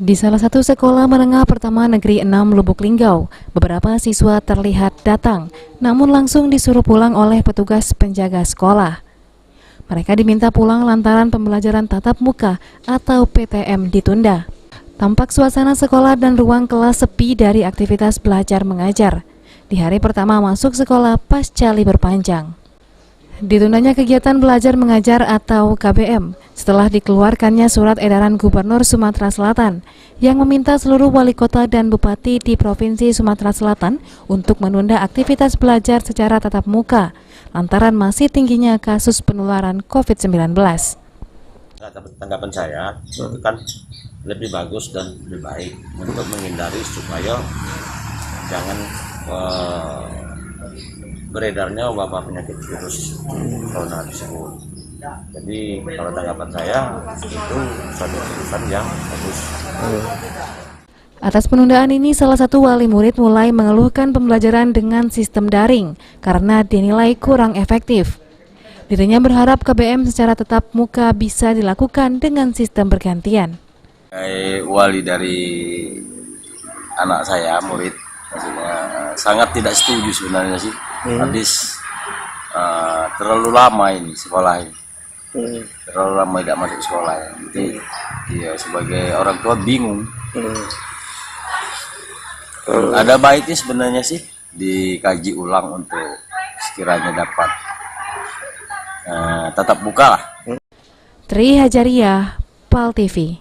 Di salah satu sekolah menengah pertama Negeri 6 Lubuk Linggau, beberapa siswa terlihat datang, namun langsung disuruh pulang oleh petugas penjaga sekolah. Mereka diminta pulang lantaran pembelajaran tatap muka atau PTM ditunda. Tampak suasana sekolah dan ruang kelas sepi dari aktivitas belajar mengajar di hari pertama masuk sekolah pasca libur panjang. Ditundanya kegiatan belajar mengajar atau KBM setelah dikeluarkannya surat edaran Gubernur Sumatera Selatan yang meminta seluruh wali kota dan bupati di Provinsi Sumatera Selatan untuk menunda aktivitas belajar secara tatap muka lantaran masih tingginya kasus penularan COVID-19. Tanggapan saya itu kan lebih bagus dan lebih baik untuk menghindari supaya jangan beredarnya wabah penyakit virus corona tersebut. Jadi kalau tanggapan saya itu suatu keputusan yang bagus. Atas penundaan ini, salah satu wali murid mulai mengeluhkan pembelajaran dengan sistem daring karena dinilai kurang efektif. Dirinya berharap KBM secara tatap muka bisa dilakukan dengan sistem bergantian. Wali dari anak saya, murid, maksudnya sangat tidak setuju sebenarnya sih. Habis terlalu lama ini sekolah ini. Terlalu lama tidak masuk sekolah ya. Jadi ya sebagai orang tua bingung. Ada baiknya sebenarnya sih dikaji ulang untuk sekiranya dapat tatap muka lah. Tri Hajariah, PAL TV.